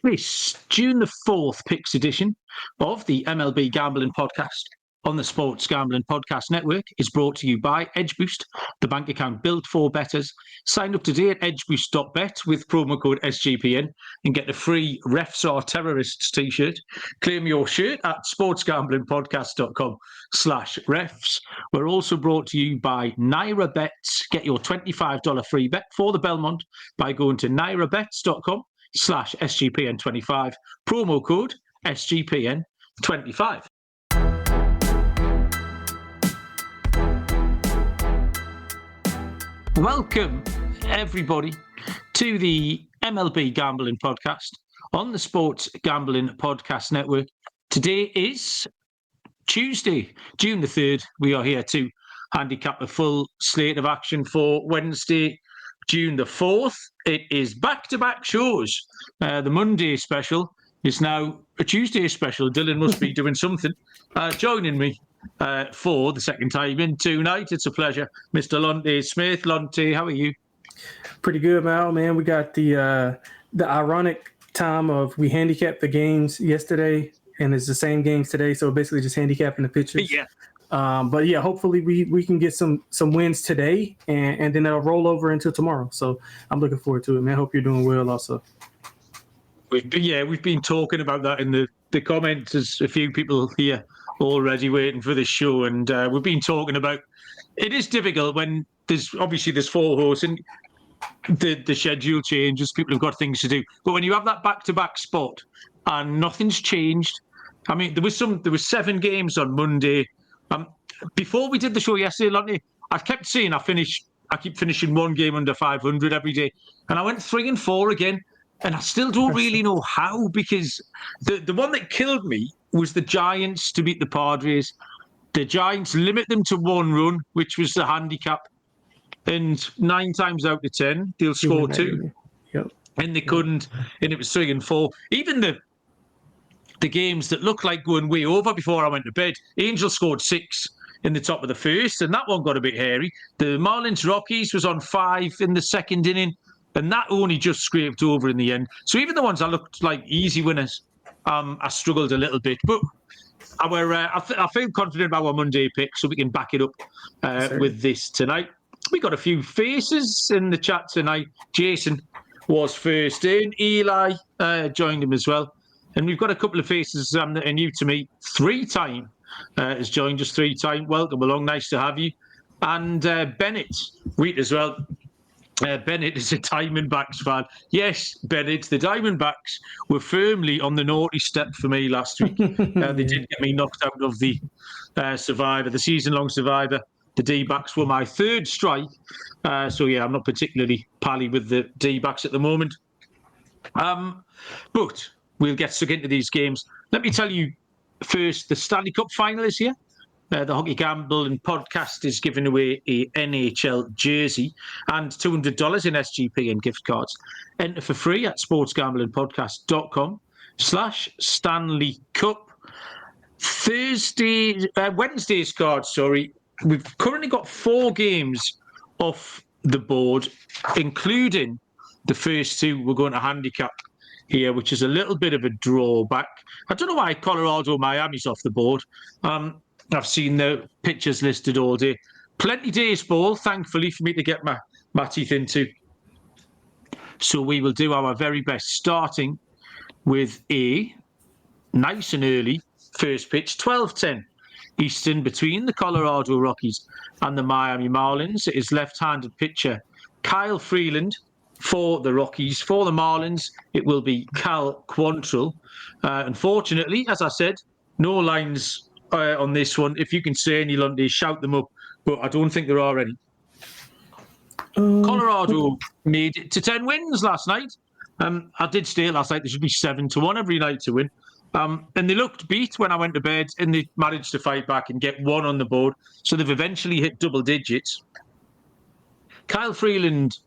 This June the 4th picks edition of the MLB Gambling Podcast on the Sports Gambling Podcast Network is brought to you by EdgeBoost, the bank account built for bettors. Sign up today at edgeboost.bet with promo code SGPN and get a free Refs Are Terrorists t-shirt. Claim your shirt at sportsgamblingpodcast.com/refs. We're also brought to you by Naira Bets. Get your $25 free bet for the Belmont by going to nairabets.com/SGPN25. Promo code SGPN25. Welcome, everybody, to the MLB Gambling Podcast on the Sports Gambling Podcast Network. Today is Tuesday, June the 3rd. We are here to handicap a full slate of action for Wednesday, June the 4th. It is back-to-back shows. The Monday special is now a Tuesday special. Dylan must be doing something. Joining me for the second time in tonight. It's a pleasure, Mr. Lonte Smith. Lonte, how are you? Pretty good, Mal. Man, we got the ironic time of we handicapped the games yesterday, and it's the same games today. So basically, just handicapping the pitchers. Yeah. But yeah, hopefully we can get some wins today, and then it'll roll over into tomorrow. So I'm looking forward to it, man. Hope you're doing well, also. We've been talking about that in the comments. There's a few people here already waiting for this show, and we've been talking about it is difficult when there's four hosts and the schedule changes, people have got things to do, but when you have that back-to-back spot and nothing's changed. I mean, there was 7 games on Monday. Before we did the show yesterday, Lonnie, I kept saying I keep finishing one game under 500 every day, and I went 3 and 4 again. And I still don't really know how, because the one that killed me was the Giants to beat the Padres. The Giants limit them to 1 run, which was the handicap. And 9 times out of 10, they'll score 2. Yep. And they couldn't. And it was 3 and 4. Even the games that looked like going way over before I went to bed, Angels scored 6 in the top of the first, and that one got a bit hairy. The Marlins-Rockies was on 5 in the second inning, and that only just scraped over in the end. So even the ones that looked like easy winners, I struggled a little bit. But I feel confident about our Monday pick, so we can back it up with this tonight. We got a few faces in the chat tonight. Jason was first in. Eli joined him as well. And we've got a couple of faces that are new to me. 3-time has joined us 3-time. Welcome along. Nice to have you. And Bennett, wait as well. Bennett is a Diamondbacks fan. Yes, Bennett, the Diamondbacks were firmly on the naughty step for me last week. They did get me knocked out of the Survivor, the season-long Survivor. The D-backs were my 3rd strike. So, yeah, I'm not particularly pally with the D-backs at the moment. But we'll get stuck into these games. Let me tell you first, the Stanley Cup final is here. The Hockey Gambling Podcast is giving away a NHL jersey and $200 in SGPN gift cards. Enter for free at sportsgamblingpodcast.com/Stanley Cup. Wednesday's cards, we've currently got 4 games off the board, including the first 2 we're going to handicap here, which is a little bit of a drawback. I don't know why Colorado Miami's off the board. I've seen the pictures listed all day. Plenty days ball, thankfully, for me to get my teeth into. So we will do our very best, starting with a nice and early first pitch, 12:10 Eastern, between the Colorado Rockies and the Miami Marlins. It is left-handed pitcher Kyle Freeland for the Rockies. For the Marlins, it will be Cal Quantrill. Unfortunately, as I said, no lines on this one. If you can say any, Lundy, shout them up, but I don't think there are any. Colorado made it to 10 wins last night. I did state last night there should be 7-1 every night to win. And they looked beat when I went to bed, and they managed to fight back and get 1 on the board. So they've eventually hit double digits. Kyle Freeland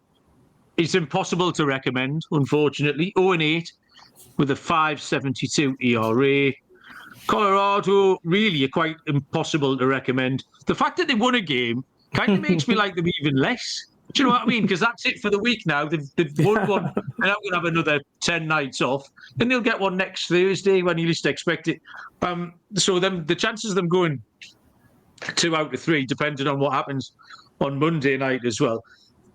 is impossible to recommend, unfortunately. 0-8 with a 5.72 ERA. Colorado, really quite impossible to recommend. The fact that they won a game kind of makes me like them even less. Do you know what I mean? Because that's it for the week now. They've won one, and I'm going to have another 10 nights off, and they'll get one next Thursday when you least expect it. So the chances of them going 2 out of 3, depending on what happens on Monday night as well.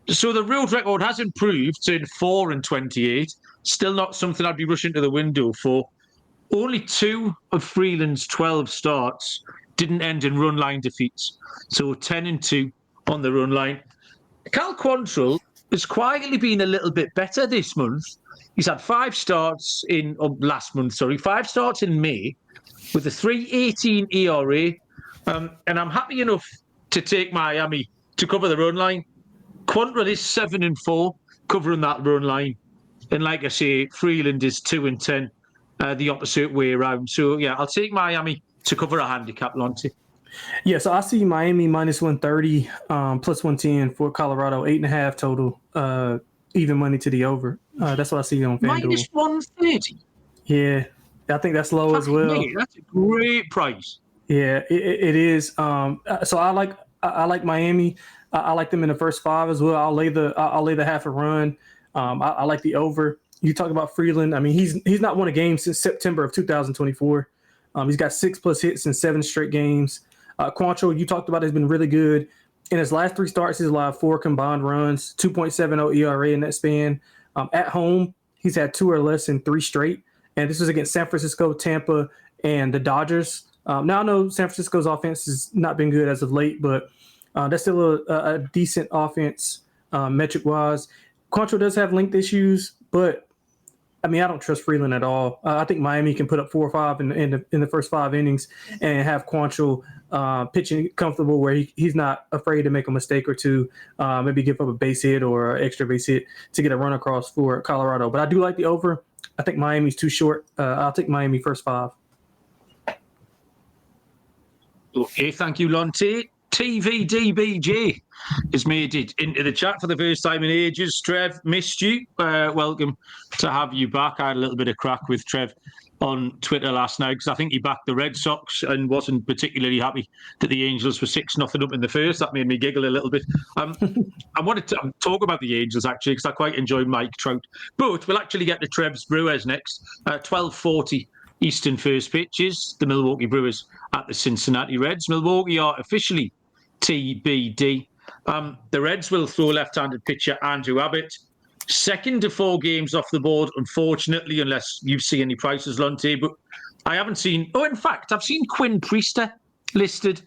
So the road record has improved to 4-28. Still not something I'd be rushing to the window for. Only 2 of Freeland's 12 starts didn't end in run line defeats. So 10-2 on the run line. Cal Quantrill has quietly been a little bit better this month. He's had 5 starts last month, 5 starts in May with a 3.18 ERA. And I'm happy enough to take Miami to cover the run line. Quantrill is 7-4 covering that run line. And like I say, Freeland is 2-10, the opposite way around. So, yeah, I'll take Miami to cover a handicap, Lonte. Yeah, so I see Miami minus 130, plus 110 for Colorado, 8.5 total, even money to the over. That's what I see on FanDuel. Minus 130? Yeah, I think that's low as well. Me, that's a great price. Yeah, it is. So I like Miami. I like them in the first 5 as well. I'll lay the half a run. I like the over. You talk about Freeland. I mean, he's not won a game since September of 2024. He's got 6+ hits in 7 straight games. Quantrill, you talked about, has been really good. In his last 3 starts, he's allowed 4 combined runs, 2.70 ERA in that span. At home, he's had 2 or less in 3 straight. And this was against San Francisco, Tampa, and the Dodgers. Now, I know San Francisco's offense has not been good as of late, but that's still a decent offense metric-wise. Quantrill does have length issues, but I mean, I don't trust Freeland at all. I think Miami can put up 4 or 5 in the first 5 innings and have Quantrill pitching comfortable where he's not afraid to make a mistake or 2, maybe give up a base hit or an extra base hit to get a run across for Colorado. But I do like the over. I think Miami's too short. I'll take Miami first 5. Okay, thank you, Lonte. TVDBJ has made it into the chat for the first time in ages. Trev, missed you. Welcome to have you back. I had a little bit of crack with Trev on Twitter last night because I think he backed the Red Sox and wasn't particularly happy that the Angels were 6-0 up in the first. That made me giggle a little bit. I wanted to talk about the Angels, actually, because I quite enjoy Mike Trout. But we'll actually get to Trev's Brewers next. 12:40 Eastern first pitch is the Milwaukee Brewers at the Cincinnati Reds. Milwaukee are officially TBD. The Reds will throw left-handed pitcher Andrew Abbott. 2 to 4 games off the board, unfortunately, unless you see any prices, Lonte. But I haven't seen... Oh, in fact, I've seen Quinn Priester listed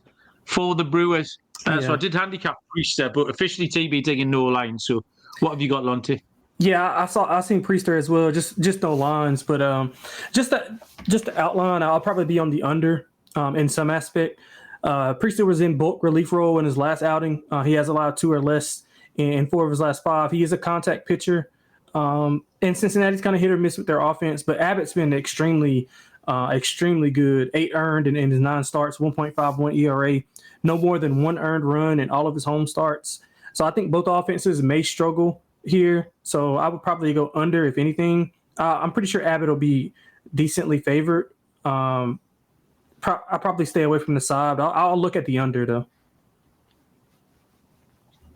for the Brewers. So I did handicap Priester, but officially TBD in no line. So what have you got, Lonte? Yeah, I seen Priester as well. Just no lines, but just to outline, I'll probably be on the under in some aspect. Priester was in bulk relief role in his last outing. He has allowed 2 or less in 4 of his last 5. He is a contact pitcher. And Cincinnati's kind of hit or miss with their offense, but Abbott's been extremely good. 8 earned in his 9 starts, 1.51 ERA, no more than 1 earned run in all of his home starts. So I think both offenses may struggle here. So I would probably go under, if anything. I'm pretty sure Abbott will be decently favored. I'll probably stay away from the side. I'll look at the under, though.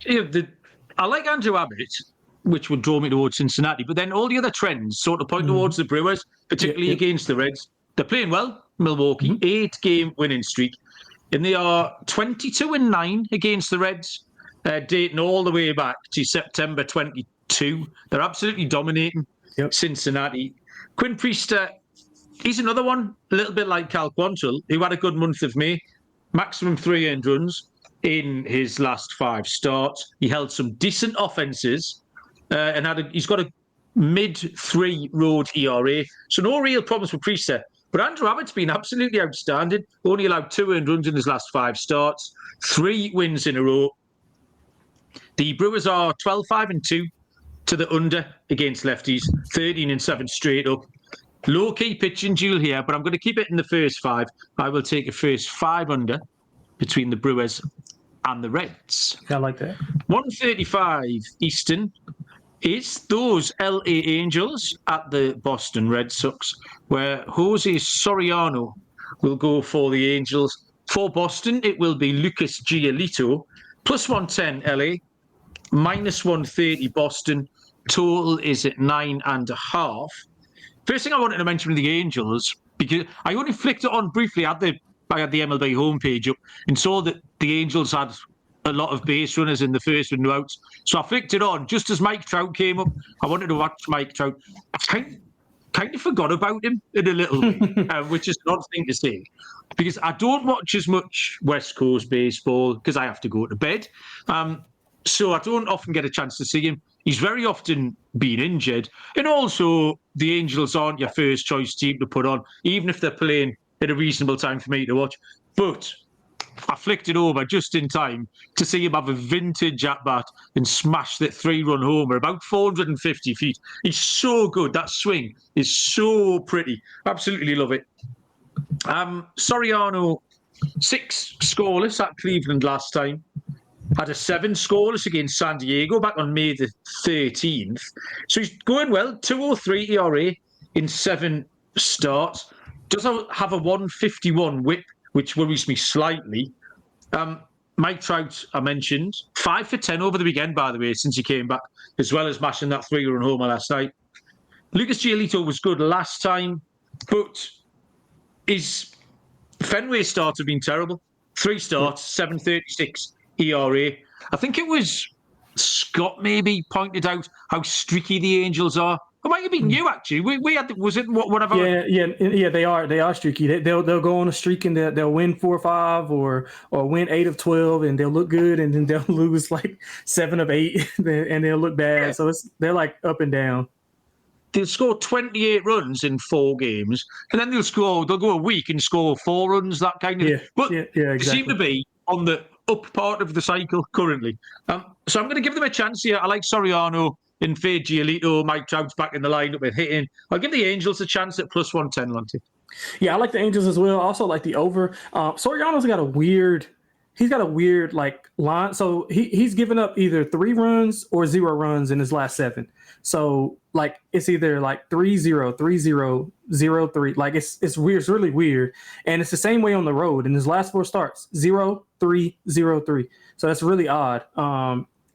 Yeah, I like Andrew Abbott, which would draw me towards Cincinnati. But then all the other trends sort of point towards the Brewers, particularly against the Reds. They're playing well, Milwaukee, 8-game winning streak. And they are 22-9 against the Reds, dating all the way back to September 22. They're absolutely dominating Cincinnati. Quinn Priester, he's another one, a little bit like Cal Quantrill, who had a good month of May. Maximum 3 earned runs in his last 5 starts. He held some decent offenses and he's got a mid-3 road ERA. So no real problems with Priester. But Andrew Abbott's been absolutely outstanding. Only allowed 2 earned runs in his last 5 starts. 3 wins in a row. The Brewers are 12-5-2 to the under against lefties. 13-7 straight up. Low-key pitching duel here, but I'm going to keep it in the first 5. I will take a first 5 under between the Brewers and the Reds. I like that. 1:35 Eastern is those LA Angels at the Boston Red Sox, where Jose Soriano will go for the Angels. For Boston, it will be Lucas Giolito, plus 110 LA, minus 130 Boston. Total is at 9.5. First thing I wanted to mention with the Angels, because I only flicked it on briefly. I had the MLB homepage up and saw that the Angels had a lot of base runners in the first with no outs. So I flicked it on just as Mike Trout came up. I wanted to watch Mike Trout. I kind of forgot about him in a little way, which is an odd thing to say, because I don't watch as much West Coast baseball because I have to go to bed. So I don't often get a chance to see him. He's very often been injured. And also, the Angels aren't your first choice team to put on, even if they're playing at a reasonable time for me to watch. But I flicked it over just in time to see him have a vintage at-bat and smash that 3-run homer about 450 feet. He's so good. That swing is so pretty. Absolutely love it. Soriano, 6 scoreless at Cleveland last time. Had a 7 scoreless against San Diego back on May the 13th. So he's going well. 2.03 ERA in 7 starts. Does have a 151 whip, which worries me slightly. Mike Trout, I mentioned, 5 for 10 over the weekend, by the way, since he came back, as well as mashing that 3-run homer last night. Lucas Giolito was good last time, but his Fenway starts have been terrible. 3 starts, 7.36 ERA. I think it was Scott maybe pointed out how streaky the Angels are. It might have been you, actually. We had, was it whatever? Yeah. They are streaky. They'll go on a streak and they'll win 4 or 5 or win 8 of 12 and they'll look good, and then they'll lose like 7 of 8 and they'll look bad. Yeah. So they're like up and down. They'll score 28 runs in 4 games, and then they'll go a week and score 4 runs, that kind of thing. But exactly. They seem to be on the up part of the cycle currently. So I'm going to give them a chance here. I like Soriano and Fade Giolito. Mike Trout's back in the lineup with hitting. I'll give the Angels a chance at plus 110, Lonte. Yeah, I like the Angels as well. I also like the over. Soriano's got a weird like line. So he's given up either 3 runs or 0 runs in his last 7. So like it's either like 3-0, 3-0, 0-3. Like it's weird. It's really weird. And it's the same way on the road. In his last 4 starts, 0-3, 0-3. So that's really odd.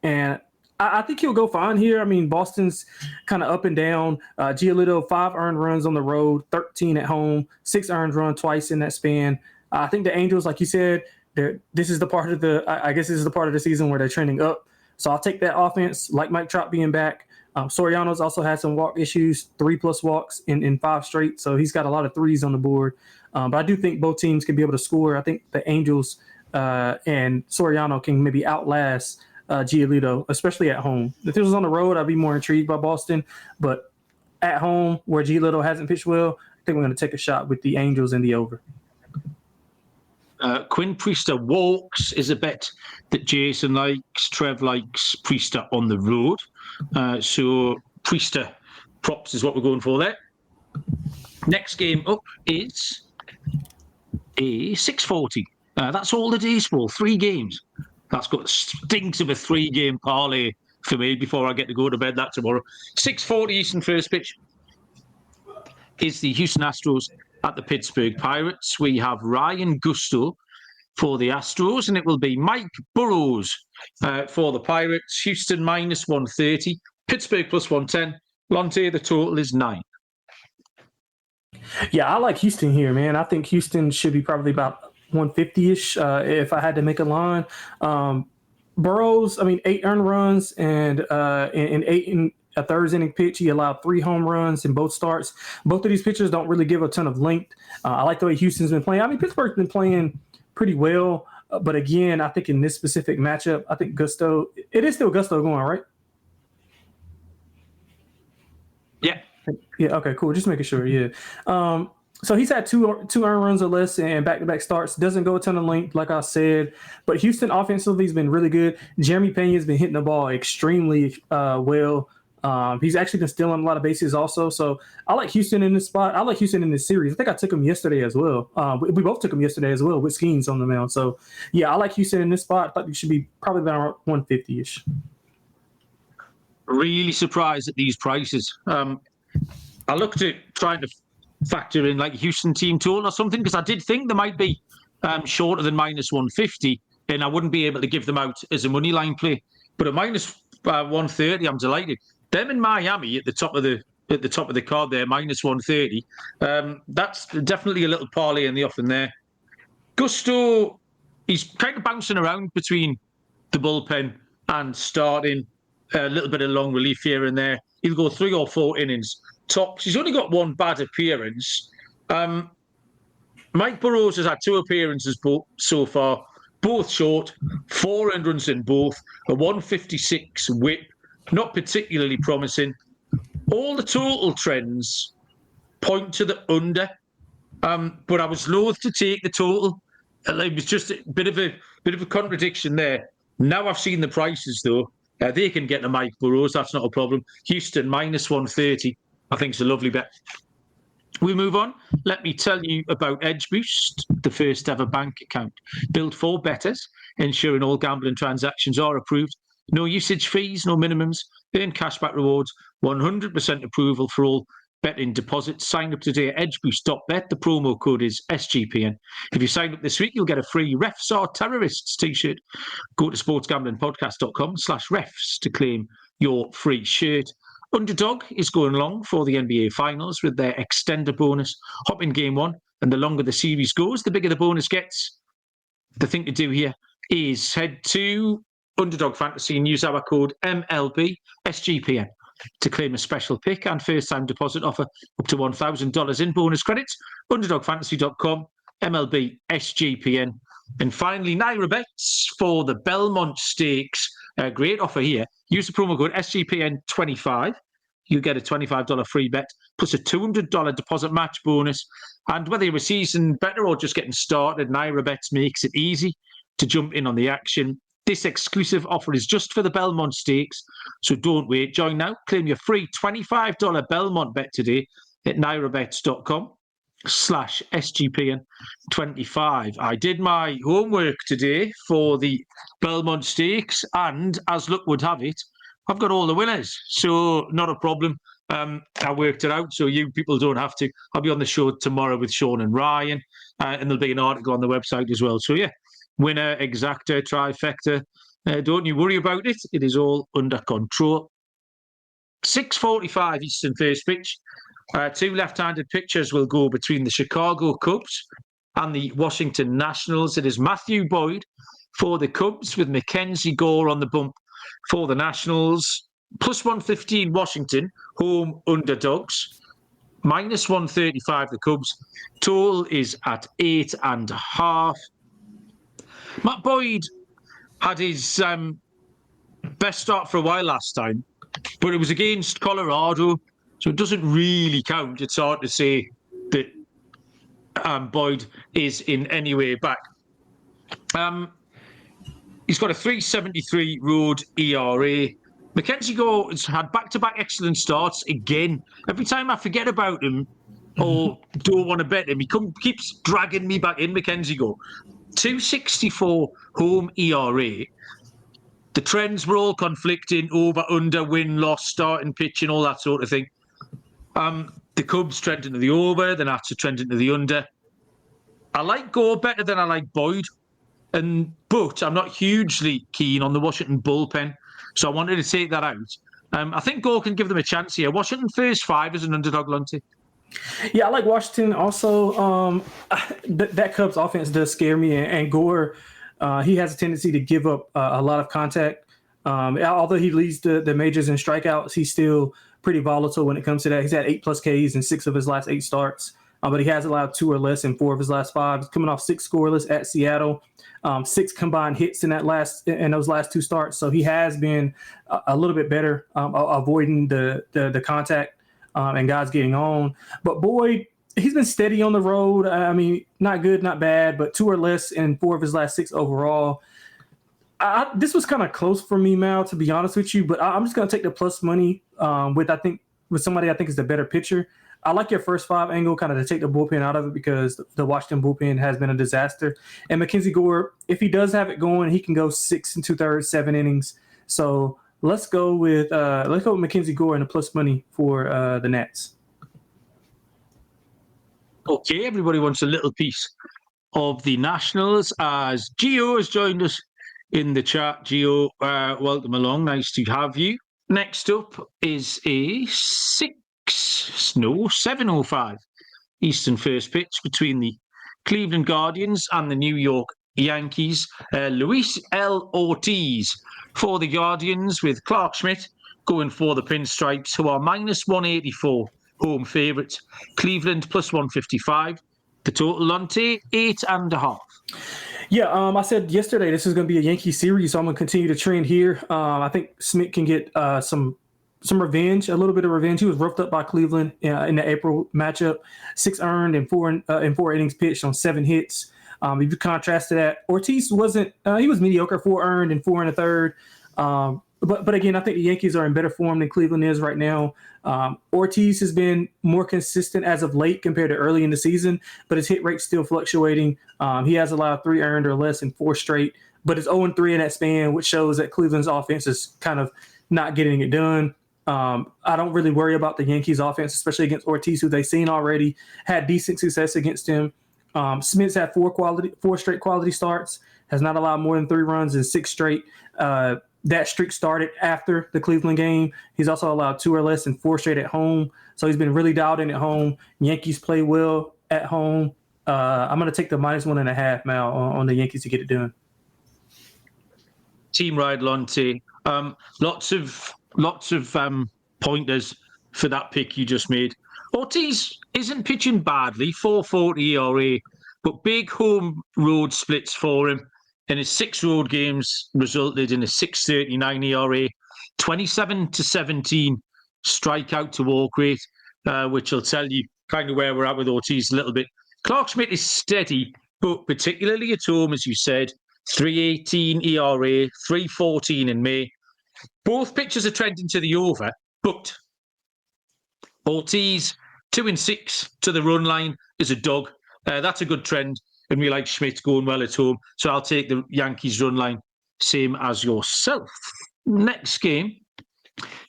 And I think he'll go fine here. I mean, Boston's kind of up and down. Giolito, 5 earned runs on the road, 13 at home, 6 earned runs twice in that span. I think the Angels, like you said, this is the part of the season where they're trending up. So I'll take that offense, like Mike Trout being back. Soriano's also had some walk issues, 3+ walks in 5 straight. So he's got a lot of 3s on the board. But I do think both teams can be able to score. I think the Angels and Soriano can maybe outlast Giolito, especially at home. If this was on the road, I'd be more intrigued by Boston. But at home, where Giolito hasn't pitched well, I think we're going to take a shot with the Angels and the over. Quinn Priester walks is a bet that Jason likes. Trev likes Priester on the road. So Priester props is what we're going for there. Next game up is a 6:40. That's all the day's for. 3 games. That's got stinks of a 3-game parlay for me before I get to go to bed that tomorrow. 6:40 Eastern first pitch is the Houston Astros at the Pittsburgh Pirates. We have Ryan Gusto for the Astros, and it will be Mike Burrows for the Pirates. Houston minus 130, Pittsburgh plus 110. Lonte, the total is 9. Yeah, I like Houston here, man. I think Houston should be probably about 150-ish if I had to make a line. Burrows, 8 earned runs and in 8 in a third inning pitch. He allowed 3 home runs in both starts. Both of these pitchers don't really give a ton of length. I like the way Houston's been playing. Pittsburgh's been playing pretty well. But again, I think in this specific matchup, I think Gusto, it is still Gusto going, right? Yeah. Yeah. Okay, cool. Just making sure. Yeah. So he's had two earned runs or less and back-to-back starts. Doesn't go a ton of length, like I said. But Houston offensively has been really good. Jeremy Pena's been hitting the ball extremely well. He's actually been stealing a lot of bases also. So I like Houston in this spot. I like Houston in this series. I think I took him yesterday as well. We both took him yesterday as well with Skeens on the mound. So, yeah, I like Houston in this spot. I thought you should be probably about 150-ish. Really surprised at these prices. I looked at trying to factor in like a Houston team total or something because I did think they might be shorter than minus 150 and I wouldn't be able to give them out as a money line play. But at minus 130. I'm delighted. Them in Miami at the top of the card there, minus 130. That's definitely a little parlay in the offing there. Gusto, he's kind of bouncing around between the bullpen and starting. A little bit of long relief here and there. He'll go 3 or 4 innings tops. He's only got one bad appearance. Mike Burrows has had 2 appearances so far, both short, 4 earned runs in both, a 156 whip, not particularly promising. All the total trends point to the under, but I was loath to take the total. It was just a bit of a contradiction there. Now I've seen the prices though. They can get to Mike Burrows. That's not a problem. Houston minus 130. I think it's a lovely bet. We move on. Let me tell you about Edge Boost, the first ever bank account built for bettors, ensuring all gambling transactions are approved. No usage fees, no minimums, earn cashback rewards, 100% approval for all betting deposits. Sign up today at edgeboost.bet. The promo code is SGPN. If you sign up this week, you'll get a free Refs Are Terrorists t-shirt. Go to sportsgamblingpodcast.com/refs to claim your free shirt. Underdog is going long for the NBA Finals with their extender bonus. Hop in game 1, and the longer the series goes, the bigger the bonus gets. The thing to do here is head to Underdog Fantasy and use our code MLB SGPN to claim a special pick and first-time deposit offer up to $1,000 in bonus credits. UnderdogFantasy.com, MLB SGPN. And finally, Naira bets for the Belmont Stakes. A great offer here. Use the promo code SGPN25. You get a $25 free bet plus a $200 deposit match bonus. And whether you're a seasoned bettor or just getting started, Naira bets makes it easy to jump in on the action. This exclusive offer is just for the Belmont Stakes, so don't wait. Join now. Claim your free $25 Belmont bet today at nairabets.com/SGPN25. I did my homework today for the Belmont Stakes, and as luck would have it, I've got all the winners, so not a problem. I worked it out, so you people don't have to. I'll be on the show tomorrow with Sean and Ryan, and there'll be an article on the website as well. So yeah. Winner, exacta, trifecta. Don't you worry about it. It is all under control. 6:45 Eastern first pitch. 2 left-handed pitchers will go between the Chicago Cubs and the Washington Nationals. It is Matthew Boyd for the Cubs with Mackenzie Gore on the bump for the Nationals. Plus 115 Washington, home underdogs. Minus 135 the Cubs. Total is at 8.5. Matt Boyd had his best start for a while last time, but it was against Colorado, so it doesn't really count. It's hard to say that Boyd is in any way back. He's got a 3.73 road ERA. Mackenzie Gore has had back-to-back excellent starts again. Every time I forget about him or don't want to bet him, he keeps dragging me back in, Mackenzie Gore. 2.64 home ERA. The trends were all conflicting over, under, win, loss, starting, pitching, all that sort of thing. The Cubs trending to the over, the Nats are trending to the under. I like Gore better than I like Boyd, but I'm not hugely keen on the Washington bullpen, so I wanted to take that out. I think Gore can give them a chance here. Washington first 5 as an underdog, Lonte. Yeah, I like Washington also. That Cubs offense does scare me, and Gore, he has a tendency to give up a lot of contact. Although he leads the majors in strikeouts, he's still pretty volatile when it comes to that. He's had 8+ Ks in 6 of his last 8 starts, but he has allowed 2 or less in 4 of his last 5. He's coming off 6 scoreless at Seattle, 6 combined hits in those last 2 starts. So he has been a little bit better avoiding the contact. And guys getting on. But Boyd, he's been steady on the road. I mean, not good, not bad, but 2 or less in 4 of his last 6 overall. This was kind of close for me, Mal, to be honest with you, but I'm just going to take the plus money with somebody I think is the better pitcher. I like your first 5 angle, kind of to take the bullpen out of it because the Washington bullpen has been a disaster. And Mackenzie Gore, if he does have it going, he can go 6 2/3, 7 innings. So let's go with Mackenzie Gore and the plus money for the Nats. Okay, everybody wants a little piece of the Nationals as Gio has joined us in the chat. Gio, welcome along. Nice to have you. Next up is a 7:05 Eastern first pitch between the Cleveland Guardians and the New York Yankees. Luis L. Ortiz for the Guardians, with Clark Schmidt going for the Pinstripes, who are -184 home favourites. Cleveland +155. The total, Lonte, 8.5. Yeah, I said yesterday this is going to be a Yankee series, so I'm going to continue to trend here. I think Smith can get some revenge, a little bit of revenge. He was roughed up by Cleveland in the April matchup. 6 earned and 4 innings pitched on 7 hits. If you contrast to that, Ortiz wasn't. He was mediocre, 4 earned and 4 1/3. But again, I think the Yankees are in better form than Cleveland is right now. Ortiz has been more consistent as of late compared to early in the season, but his hit rate's still fluctuating. He has allowed 3 earned or less in 4 straight, but it's 0-3 in that span, which shows that Cleveland's offense is kind of not getting it done. I don't really worry about the Yankees offense, especially against Ortiz, who they've seen already, had decent success against him. Smith's had 4 straight quality starts, has not allowed more than 3 runs in 6 straight. That streak started after the Cleveland game. He's also allowed 2 or less in 4 straight at home. So he's been really dialed in at home. Yankees play well at home. I'm going to take the -1.5, Mal, on the Yankees to get it done. Team ride, Lonte. Lots of pointers for that pick you just made. Ortiz isn't pitching badly, 4.40 ERA, but big home road splits for him. And his 6 road games resulted in a 6.39 ERA, 27-17 strikeout to walk rate, which will tell you kind of where we're at with Ortiz a little bit. Clark Schmidt is steady, but particularly at home, as you said, 3.18 ERA, 3.14 in May. Both pitchers are trending to the over, but Ortiz 2-6 to the run line is a dog. That's a good trend. And we like Schmidt going well at home. So I'll take the Yankees run line, same as yourself. Next game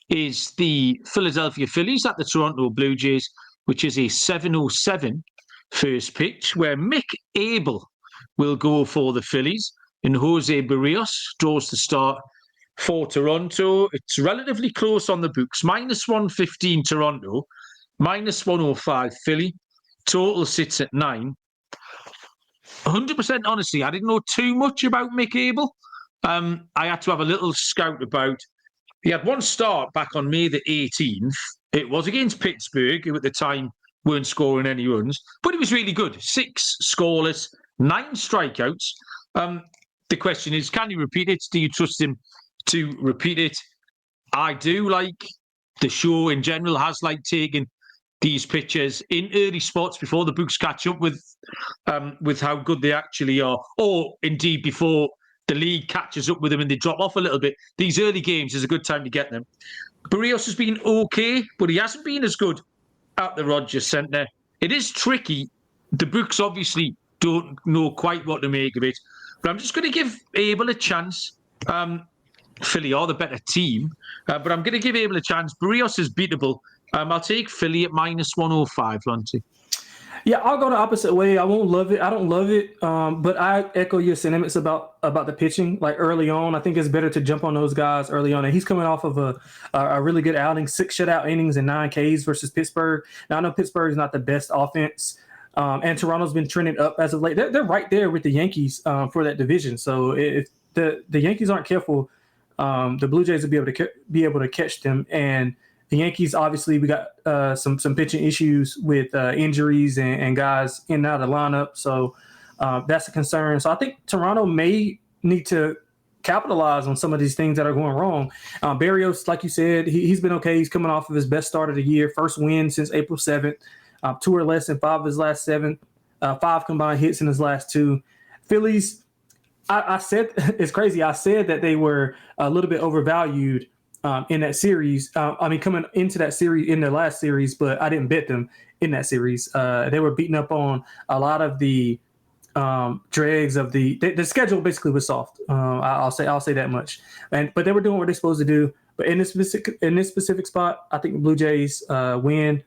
is the Philadelphia Phillies at the Toronto Blue Jays, which is a 7:07 first pitch, where Mick Abel will go for the Phillies and Jose Barrios draws the start for Toronto. It's relatively close on the books. -115 Toronto, -105 Philly. Total sits at 9. 100% honestly, I didn't know too much about Mick Abel. I had to have a little scout about. He had 1 start back on May the 18th. It was against Pittsburgh, who at the time weren't scoring any runs, but he was really good. 6 scoreless, 9 strikeouts. The question is, can he repeat it? Do you trust him to repeat it? I do. Like, the show in general has taken these pitchers in early spots before the books catch up with how good they actually are, or indeed before the league catches up with them and they drop off a little bit. These early games is a good time to get them. Barrios has been okay, but he hasn't been as good at the Rogers Centre. It is tricky. The books obviously don't know quite what to make of it, but I'm just going to give Abel a chance. Philly are the better team, but I'm going to give Abel a chance. Barrios is beatable. I'll take Philly at -105, Lonte. Yeah, I'll go the opposite way. I won't love it. I don't love it, but I echo your sentiments about the pitching. Like early on, I think it's better to jump on those guys early on. And he's coming off of a really good outing, 6 shutout innings and 9 Ks versus Pittsburgh. Now, I know Pittsburgh is not the best offense, and Toronto's been trending up as of late. They're right there with the Yankees for that division. So if the Yankees aren't careful, the Blue Jays will be able to catch them. And the Yankees, obviously, we got some pitching issues with injuries and guys in and out of the lineup. So that's a concern. So I think Toronto may need to capitalize on some of these things that are going wrong. Barrios, like you said, he's been okay. He's coming off of his best start of the year, first win since April 7th, 2 or less in 5 of his last 7, 5 combined hits in his last 2. Phillies, I said, it's crazy. I said that they were a little bit overvalued in that series. Coming into that series in their last series, but I didn't bet them in that series. They were beating up on a lot of the dregs of the schedule. Basically was soft. I'll say that much. But they were doing what they're supposed to do. But in this specific spot, I think the Blue Jays win.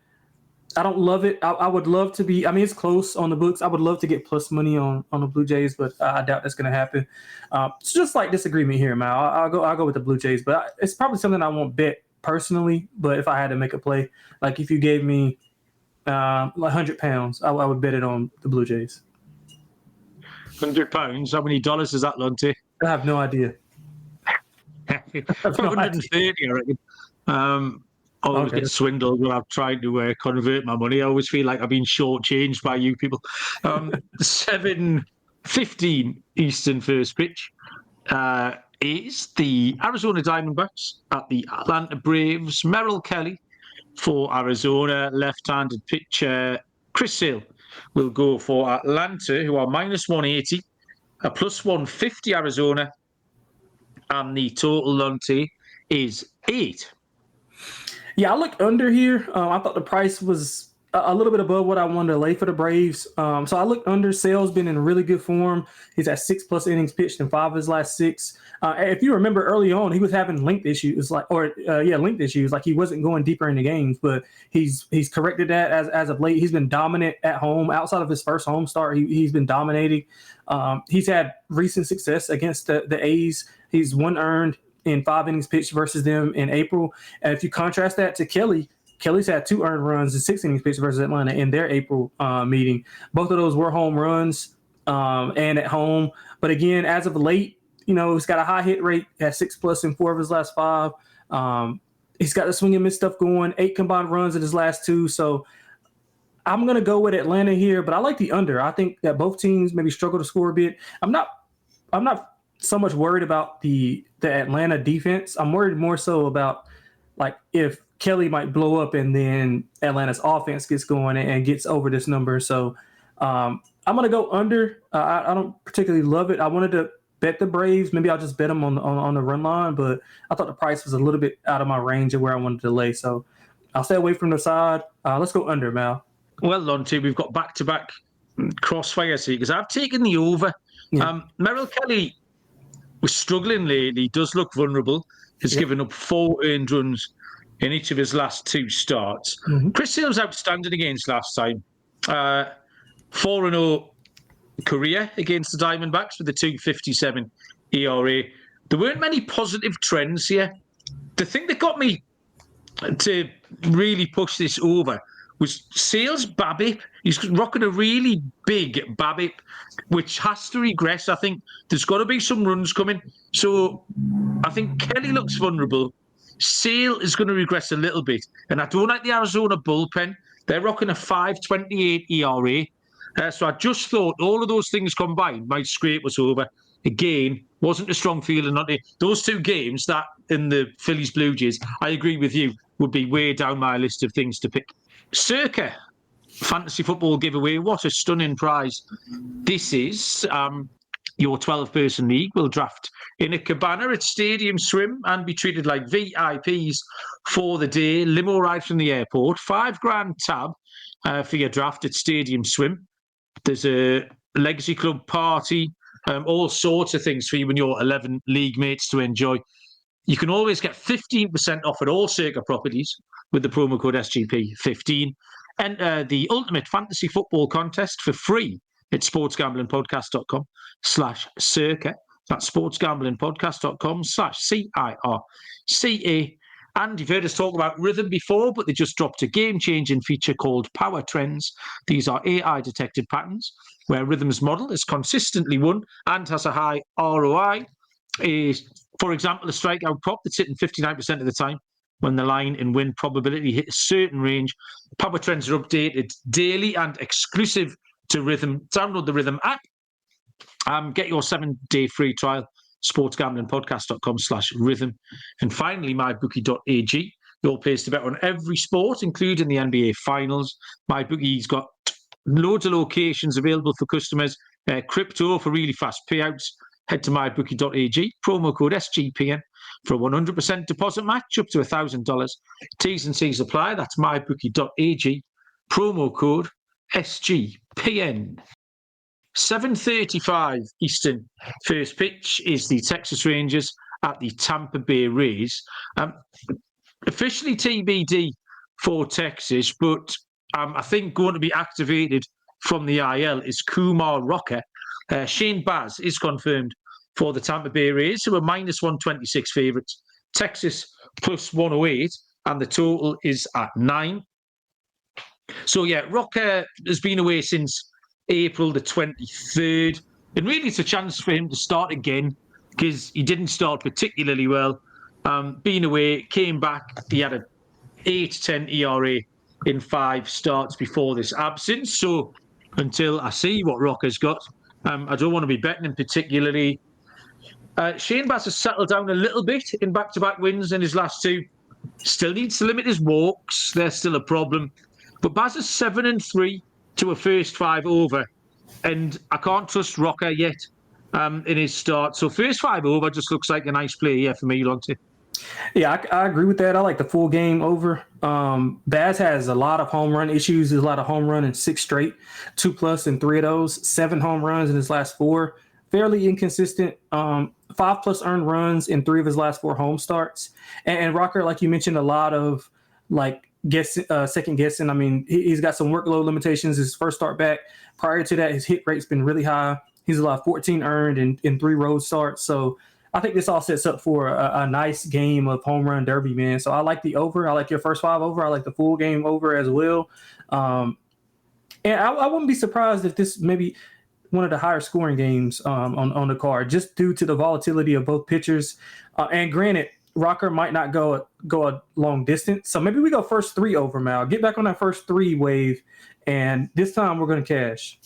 I don't love it. I would love to be. I mean, it's close on the books. I would love to get plus money on the Blue Jays, but I doubt that's going to happen. It's just like disagreement here, Mal. I'll go with the Blue Jays, but it's probably something I won't bet personally. But if I had to make a play, like if you gave me like £100, I would bet it on the Blue Jays. £100. How many dollars is that, Lonte? I have no idea. 130, I reckon. I always get swindled when I'm trying to convert my money. I always feel like I've been shortchanged by you people. 7:15 Eastern first pitch is the Arizona Diamondbacks at the Atlanta Braves. Merrill Kelly for Arizona, left-handed pitcher. Chris Sale will go for Atlanta, who are minus 180, a plus 150 Arizona, and the total, Lonte, is 8. Yeah, I looked under here. I thought the price was a little bit above what I wanted to lay for the Braves. So I looked under. Sale's been in really good form. He's at 6+ innings pitched in 5 of his last 6. If you remember early on, he was having length issues, length issues. Like he wasn't going deeper into games, but he's corrected that as of late. He's been dominant at home. Outside of his first home start, he's been dominating. He's had recent success against the A's. He's 1 earned in 5 innings pitched versus them in April. And if you contrast that to Kelly's had 2 earned runs in 6 innings pitched versus Atlanta in their April meeting. Both of those were home runs and at home. But again, as of late, he's got a high hit rate, has 6+ in 4 of his last 5. He's got the swing and miss stuff going, 8 combined runs in his last 2. So I'm going to go with Atlanta here, but I like the under. I think that both teams maybe struggle to score a bit. I'm not so much worried about the Atlanta defense. I'm worried more so about like if Kelly might blow up and then Atlanta's offense gets going and gets over this number. So I'm going to go under. I don't particularly love it. I wanted to bet the Braves. Maybe I'll just bet them on the run line, but I thought the price was a little bit out of my range of where I wanted to lay. So I'll stay away from the side. Let's go under, Mal. Well, Lonte, we've got back-to-back crossfires here because I've taken the over. Yeah. Merrill Kelly was struggling lately, does look vulnerable, has given up 4 earned runs in each of his last 2 starts. Mm-hmm. Chris Sale's outstanding against last time. 4-0 career against the Diamondbacks with a 2.57 ERA. There weren't many positive trends here. The thing that got me to really push this over was Sale's BABIP. He's rocking a really big BABIP, which has to regress. I think there's got to be some runs coming. So I think Kelly looks vulnerable. Sale is going to regress a little bit. And I don't like the Arizona bullpen. They're rocking a 5.28 ERA. So I just thought all of those things combined might scrape us over. Again, wasn't a strong feeling on it. Those 2 games, that in the Phillies Blue Jays, I agree with you, would be way down my list of things to pick. Circa fantasy football giveaway. What a stunning prize. This is your 12-person league. We'll draft in a cabana at Stadium Swim and be treated like VIPs for the day. Limo ride from the airport. $5,000 tab for your draft at Stadium Swim. There's a Legacy Club party, all sorts of things for you and your 11 league mates to enjoy. You can always get 15% off at all Circa properties with the promo code SGP15. Enter the Ultimate Fantasy Football Contest for free at sportsgamblingpodcast.com/circa. That's sportsgamblingpodcast.com/CIRCA. And you've heard us talk about Rhythm before, but they just dropped a game-changing feature called Power Trends. These are AI-detected patterns where Rhythm's model is consistently won and has a high ROI. For example, a strikeout prop that's hitting 59% of the time when the line and win probability hit a certain range. Power Trends are updated daily and exclusive to Rhythm. Download the Rhythm app. Get your 7-day free trial, sportsgamblingpodcast.com/rhythm. And finally, mybookie.ag, your place to bet on every sport, including the NBA Finals. MyBookie's got loads of locations available for customers. Crypto for really fast payouts. Head to mybookie.ag, promo code SGPN for a 100% deposit match up to $1,000. T's and C's apply. That's mybookie.ag, promo code SGPN. 7:35 Eastern first pitch is the Texas Rangers at the Tampa Bay Rays. Officially TBD for Texas, but I think going to be activated from the IL is Kumar Rocker. Shane Baz is confirmed for the Tampa Bay Rays, who are minus 126 favourites. Texas plus 108, and the total is at 9. So, yeah, Rocker has been away since April the 23rd. And really, it's a chance for him to start again because he didn't start particularly well. Being away, came back. He had an 8.10 ERA in 5 starts before this absence. So, until I see what Rocker's got, I don't want to be betting him particularly. Shane Bass has settled down a little bit in back-to-back wins in his last 2. Still needs to limit his walks. They're still a problem. But Baz is 7-3 to a first 5 over. And I can't trust Rocker yet in his start. So first 5 over just looks like a nice play here for me, Lonte. Yeah, I agree with that. I like the full game over. Baz has a lot of home run issues. There's a lot of home run in 6 straight, 2+ in 3 of those, 7 home runs in his last 4. Fairly inconsistent. 5+ earned runs in 3 of his last 4 home starts. And Rocker, like you mentioned, a lot of second guessing. I mean, he's got some workload limitations. His first start back. Prior to that, his hit rate's been really high. He's allowed 14 earned in 3 road starts. So I think this all sets up for a nice game of home run derby, man. So I like the over. I like your first 5 over. I like the full game over as well. And I wouldn't be surprised if this maybe one of the higher scoring games on the card, just due to the volatility of both pitchers. And granted, Rocker might not go a long distance. So maybe we go first 3 over, Mal. Get back on that first 3 wave. And this time we're going to cash.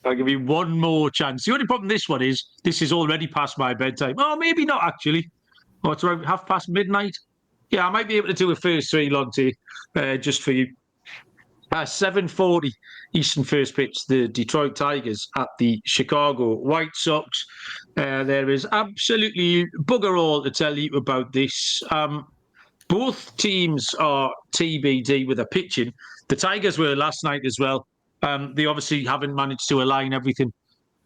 I'll give you one more chance. The only problem with this one is this is already past my bedtime. Oh, maybe not, actually. Oh, it's around midnight. Yeah, I might be able to do a first 3, Lonte, just for you. 7:40 Eastern first pitch, the Detroit Tigers at the Chicago White Sox. There is absolutely bugger all to tell you about this. Both teams are TBD with a pitching. The Tigers were last night as well. They obviously haven't managed to align everything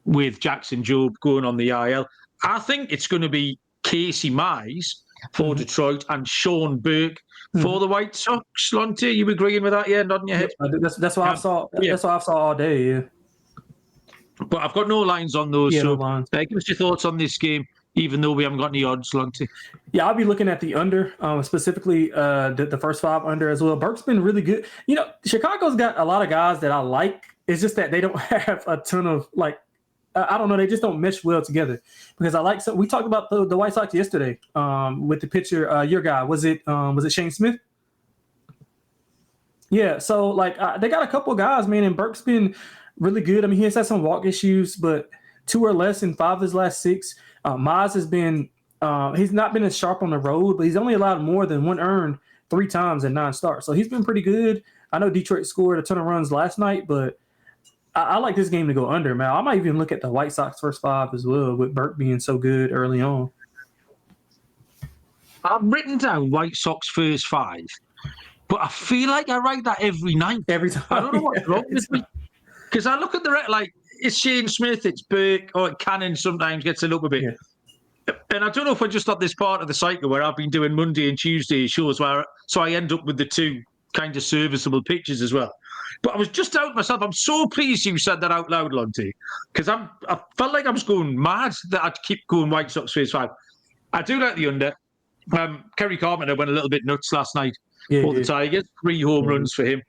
with Jackson Jobe going on the IL. I think it's going to be Casey Mize for Detroit and Sean Burke for the White Sox. Lonte, you agreeing with that? Yeah, nodding your head. That's what I saw. That's what I saw all day. Yeah. But I've got no lines on those. Yeah, so no lines. Give us your thoughts on this game, even though we haven't got any odds, Lonte. Yeah, I'll be looking at the under, specifically the first 5 under as well. Burke's been really good. You know, Chicago's got a lot of guys that I like. It's just that they don't have a ton of, I don't know, they just don't mesh well together. Because we talked about the White Sox yesterday with the pitcher, your guy. Was it Shane Smith? Yeah, so they got a couple of guys, man, and Burke's been really good. I mean, he has had some walk issues, but 2 or less in 5 of his last 6. Mize has been he's not been as sharp on the road, but he's only allowed more than 1 earned 3 times in 9 starts. So he's been pretty good. I know Detroit scored a ton of runs last night, but I like this game to go under, man. I might even look at the White Sox first 5 as well, with Burke being so good early on. I've written down White Sox first 5, but I feel like I write that every night. Every time. I don't know what's wrong with me. Because I look at it's Shane Smith, it's Burke, or Cannon sometimes gets a little bit. Yeah. And I don't know if we're just at this part of the cycle where I've been doing Monday and Tuesday shows, so I end up with the 2 kind of serviceable pitches as well. But I was just out myself. I'm so pleased you said that out loud, Lonte, because I felt like I was going mad that I'd keep going White Sox first 5. I do like the under. Kerry Carpenter went a little bit nuts last night for the Tigers. 3 home runs for him.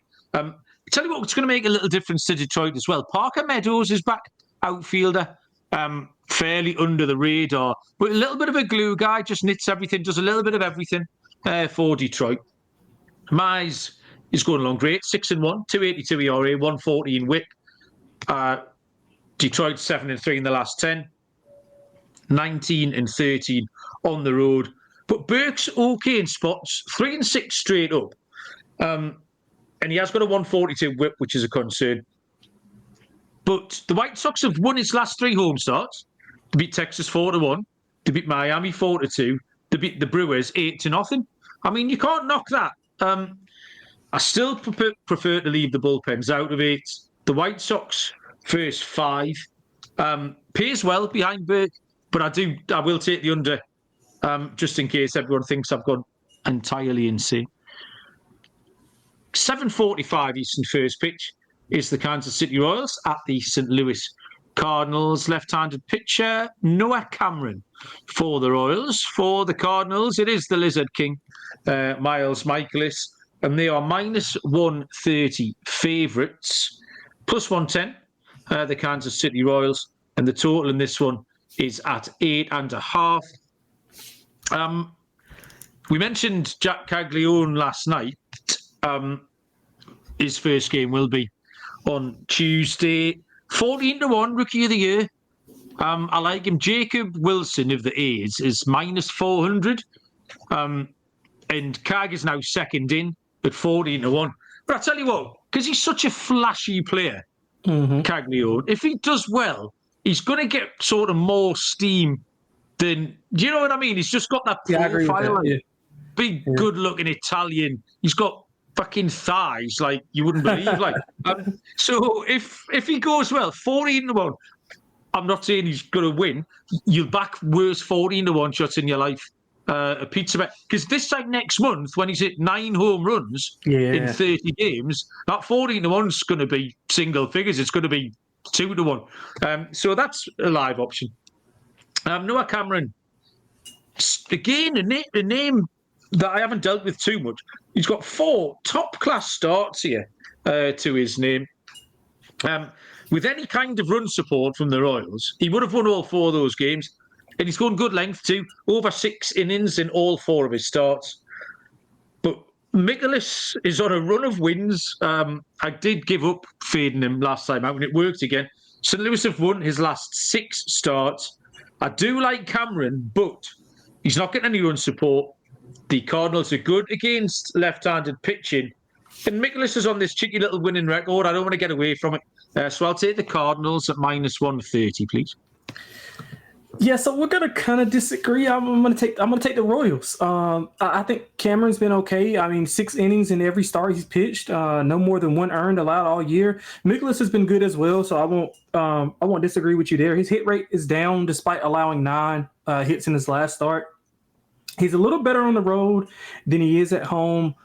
Tell you what, it's going to make a little difference to Detroit as well. Parker Meadows is back, outfielder, fairly under the radar, but a little bit of a glue guy, just knits everything, does a little bit of everything for Detroit. Mize is going along great, 6-1, 282 ERA, 140 in WHIP. Detroit 7-3 in the last 10, 19-13 on the road. But Burke's okay in spots, 3-6 straight up. And he has got a 142 WHIP, which is a concern. But the White Sox have won its last 3 home starts. They beat Texas 4-1. They beat Miami 4-2. They beat the Brewers 8-0. I mean, you can't knock that. I still prefer to leave the bullpens out of it. The White Sox first 5 pays well behind Burke, but I will take the under just in case everyone thinks I've gone entirely insane. 7:45 Eastern first pitch is the Kansas City Royals at the St. Louis Cardinals. Left-handed pitcher Noah Cameron for the Royals. For the Cardinals, it is the Lizard King, Miles Michaelis, and they are minus 130 favourites. Plus 110, the Kansas City Royals, and the total in this one is at 8.5. We mentioned Jack Caglione last night. His first game will be on Tuesday. 14-1, Rookie of the Year. I like him. Jacob Wilson of the A's is minus 400. And Cag is now second in at 14-1. But I tell you what, because he's such a flashy player, Caglione, if he does well, he's going to get sort of more steam than, do you know what I mean? He's just got that profile. Big, good-looking Italian. He's got fucking thighs like you wouldn't believe. So if he goes well, 14-1, I'm not saying he's going to win. You'll back worst 14-1 shots in your life. A pizza bet, because this time next month when he's hit 9 home runs in 30 games, that 14-1's going to be single figures. It's going to be 2-1. So that's a live option. Noah Cameron, again, a name that I haven't dealt with too much. He's got 4 top-class starts here to his name. With any kind of run support from the Royals, he would have won all 4 of those games. And he's gone good length too, over 6 innings in all 4 of his starts. But Michaelis is on a run of wins. I did give up fading him last time out, and it worked again. St. Louis have won his last 6 starts. I do like Cameron, but he's not getting any run support. The Cardinals are good against left-handed pitching. And Michaelis is on this cheeky little winning record. I don't want to get away from it. So I'll take the Cardinals at minus 130, please. Yeah, so we're gonna kind of disagree. I'm gonna take the Royals. I think Cameron's been okay. I mean, 6 innings in every start he's pitched. No more than 1 earned allowed all year. Michaelis has been good as well, so I won't disagree with you there. His hit rate is down despite allowing 9 hits in his last start. He's a little better on the road than he is at home.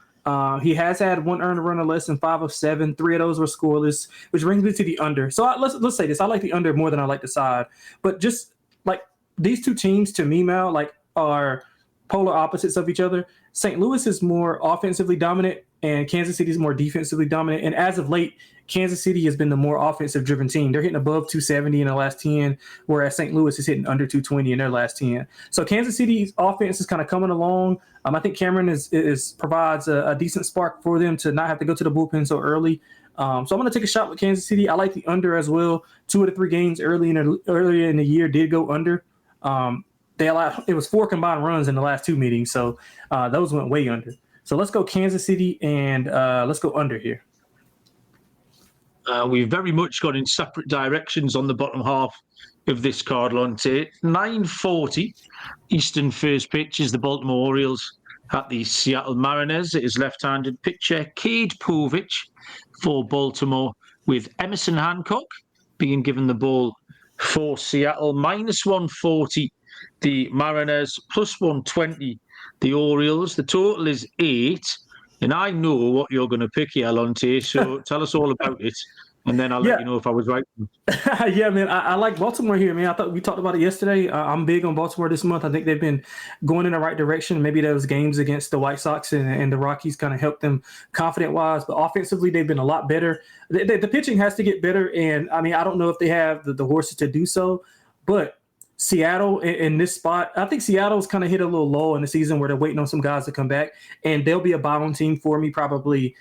He has had 1 earned run or less in 5 of 7. 3 of those were scoreless, which brings me to the under. So let's say this: I like the under more than I like the side, but just like these 2 teams to me, Mal, like are polar opposites of each other. St. Louis is more offensively dominant and Kansas City is more defensively dominant. And as of late, Kansas City has been the more offensive driven team. They're hitting above 270 in the last 10, whereas St. Louis is hitting under 220 in their last 10. So Kansas City's offense is kind of coming along. I think Cameron provides a decent spark for them to not have to go to the bullpen so early. So I'm going to take a shot with Kansas City. I like the under as well. 2 of the 3 games earlier in the year did go under. It was 4 combined runs in the last 2 meetings, so those went way under. So let's go Kansas City and let's go under here. We've very much gone in separate directions on the bottom half of this card, Lonte. 9:40 Eastern first pitch is the Baltimore Orioles at the Seattle Mariners. It is left-handed pitcher Cade Povich for Baltimore, with Emerson Hancock being given the ball for Seattle. Minus 140 the Mariners, plus 120 the Orioles. The total is 8. And I know what you're going to pick here, Lonte, so tell us all about it, and then I'll let you know if I was right. Yeah, man, I like Baltimore here, man. I thought we talked about it yesterday. I'm big on Baltimore this month. I think they've been going in the right direction. Maybe those games against the White Sox and the Rockies kind of helped them confident-wise, but offensively they've been a lot better. The pitching has to get better, and, I mean, I don't know if they have the horses to do so, but Seattle in this spot, I think Seattle's kind of hit a little lull in the season where they're waiting on some guys to come back, and they'll be a bottom team for me probably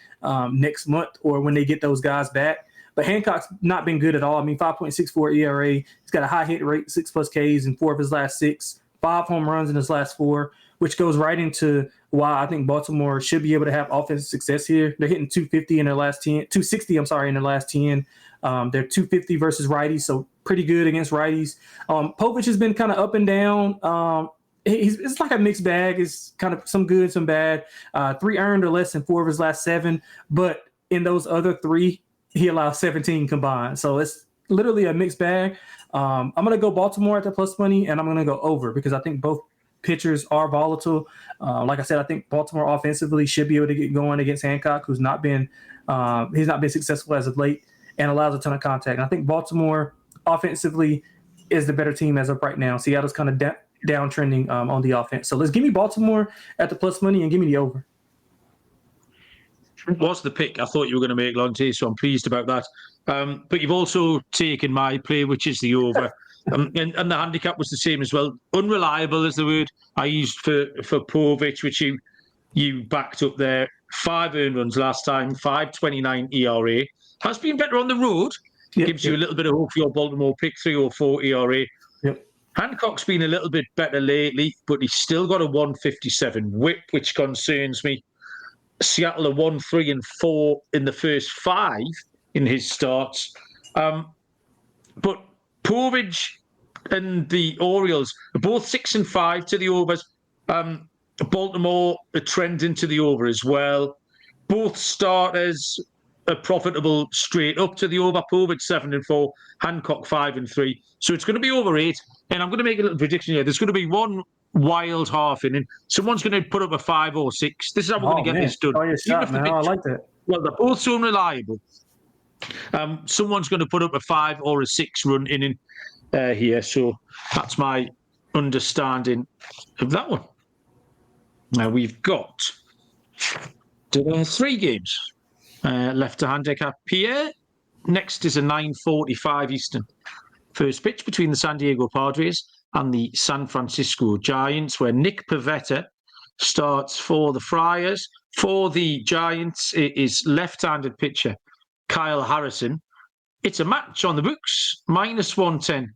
next month or when they get those guys back. But Hancock's not been good at all. I mean, 5.64 ERA. He's got a high hit rate, 6+ Ks in 4 of his last 6, 5 home runs in his last 4, which goes right into why I think Baltimore should be able to have offensive success here. They're hitting 250 in their last 10, 260, in their last 10. They're 250 versus righties, so pretty good against righties. Povich has been kind of up and down. It's like a mixed bag. It's kind of some good, some bad. 3 earned or less in 4 of his last 7, but in those other 3, he allows 17 combined. So it's literally a mixed bag. I'm going to go Baltimore at the plus money, and I'm going to go over because I think both pitchers are volatile. Like I said, I think Baltimore offensively should be able to get going against Hancock, who's not been he's not been successful as of late and allows a ton of contact. And I think Baltimore offensively is the better team as of right now. Seattle's kind of downtrending on the offense. So let's give me Baltimore at the plus money and give me the over. Was the pick I thought you were going to make, Lonte, so I'm pleased about that. But you've also taken my play, which is the over. And the handicap was the same as well. Unreliable is the word I used for Povich, which you backed up there. 5 earned runs last time, 5.29 ERA. Has been better on the road. Gives you a little bit of hope for your Baltimore pick, 3.04 ERA. Yep. Hancock's been a little bit better lately, but he's still got a 157 whip, which concerns me. Seattle are 1-3-4 in the first 5 in his starts. But Povich and the Orioles are both 6-5 to the overs. Baltimore are trending to the over as well. Both starters are profitable straight up to the over. Povich 7-4, Hancock 5-3. So it's going to be over 8. And I'm going to make a little prediction here. There's going to be one wild half inning. Someone's going to put up a 5 or 6. This is how we're going to get this done. Oh, yeah, shot, man. I like that. Well, they're both so unreliable. Someone's going to put up a 5 or a 6 run inning here. So that's my understanding of that one. Now we've got 3 games left to handicap here. Next is a 9:45 Eastern. First pitch between the San Diego Padres and the San Francisco Giants, where Nick Pivetta starts for the Friars. For the Giants, it is left-handed pitcher Kyle Harrison. It's a match on the books, -110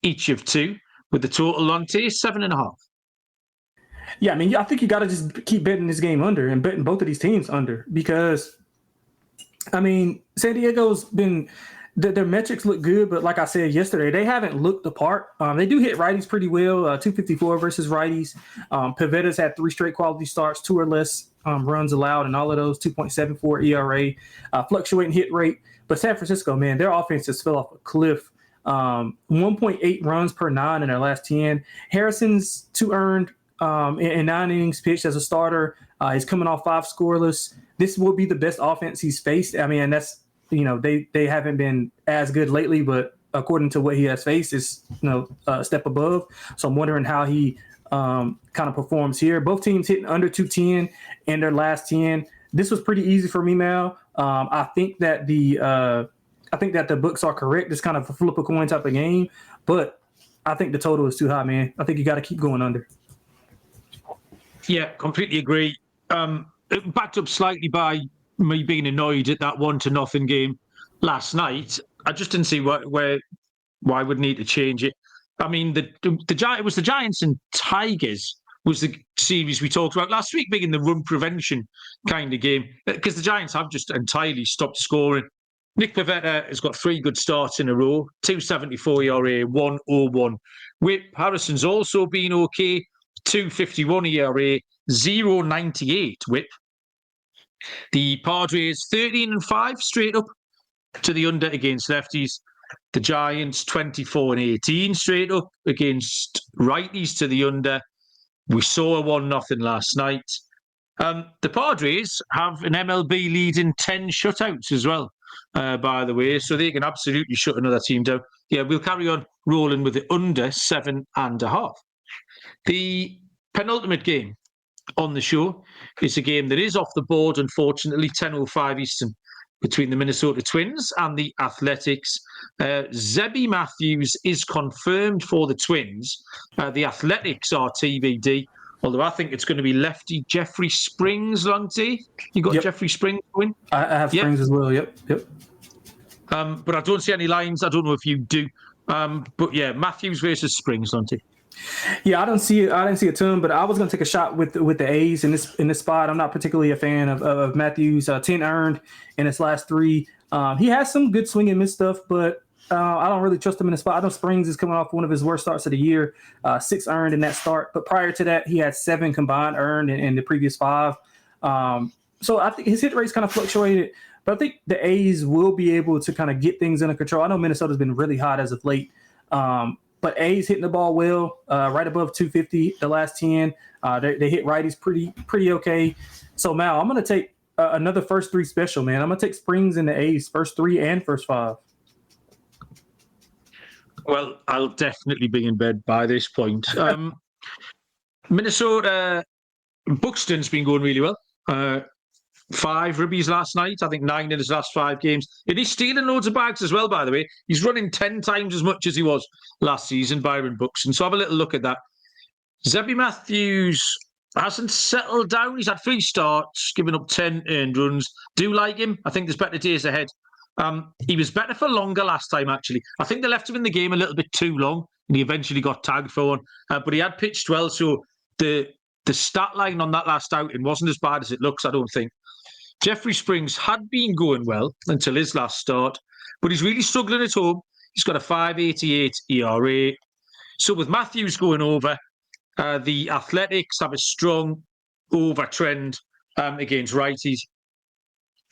each of 2, with the total Lonte 7.5. Yeah, I mean, I think you got to just keep betting this game under and betting both of these teams under because, I mean, San Diego's been their metrics look good, but like I said yesterday, they haven't looked the part. They do hit righties pretty well, 254 versus righties. Pivetta's had 3 straight quality starts, 2 or less runs allowed, and all of those 2.74 ERA, fluctuating hit rate. But San Francisco, man, their offense just fell off a cliff. 1.8 runs per 9 in their last 10. Harrison's 2 earned in 9 innings pitched as a starter. He's coming off 5 scoreless. This will be the best offense he's faced. I mean, and that's, they haven't been as good lately, but according to what he has faced, is a step above. So I'm wondering how he kind of performs here. Both teams hitting under 210 in their last 10. This was pretty easy for me, Mal. I think that the books are correct. It's kind of a flip a coin type of game, but I think the total is too high, man. I think you got to keep going under. Yeah, completely agree. Backed up slightly by me being annoyed at that 1-0 game last night. I just didn't see why we'd need to change it. I mean, it was the Giants and Tigers was the series we talked about last week, being the run prevention kind of game, because the Giants have just entirely stopped scoring. Nick Pivetta has got 3 good starts in a row, 2.74 ERA, 1.01 whip. Harrison's also been okay, 2.51 ERA, 0.98 whip. The Padres 13-5 straight up to the under against lefties. The Giants 24-18 straight up against righties to the under. We saw a 1-0 last night. The Padres have an MLB leading 10 shutouts as well, by the way, so they can absolutely shut another team down. Yeah, we'll carry on rolling with the under 7.5. The penultimate game on the show is a game that is off the board, unfortunately, 10:05 Eastern, between the Minnesota Twins and the Athletics. Zebby Matthews is confirmed for the Twins. The Athletics are TBD, although I think it's going to be lefty Jeffrey Springs, Lonte. You got Jeffrey Springs going? I have Springs as well, yep. But I don't see any lines. I don't know if you do. But yeah, Matthews versus Springs, Lonte. Yeah, I didn't see a ton, but I was going to take a shot with the A's in this spot. I'm not particularly a fan of Matthews. 10 earned in his last 3. He has some good swing and miss stuff, but I don't really trust him in the spot. I know Springs is coming off one of his worst starts of the year, 6 earned in that start. But prior to that, he had 7 combined earned in the previous 5. So I think his hit rate's kind of fluctuated, but I think the A's will be able to kind of get things under control. I know Minnesota's been really hot as of late. but A's hitting the ball well, right above 250 the last 10. They hit righties pretty okay. So, Mal, I'm going to take another first three special, man. I'm going to take Springs and the A's, first three and first five. Well, I'll definitely be in bed by this point. Minnesota, Buxton's been going really well. 5 ribbies last night. I think 9 in his last 5 games. And he's stealing loads of bags as well, by the way. He's running 10 times as much as he was last season, Byron Buxton. So have a little look at that. Zebby Matthews hasn't settled down. He's had 3 starts, giving up 10 earned runs. Do like him. I think there's better days ahead. He was better for longer last time, actually. I think they left him in the game a little bit too long, and he eventually got tagged for one. But he had pitched well, so the stat line on that last outing wasn't as bad as it looks, I don't think. Jeffrey Springs had been going well until his last start, but he's really struggling at home. He's got a 5.88 ERA. So with Matthews going over, the Athletics have a strong over trend against righties.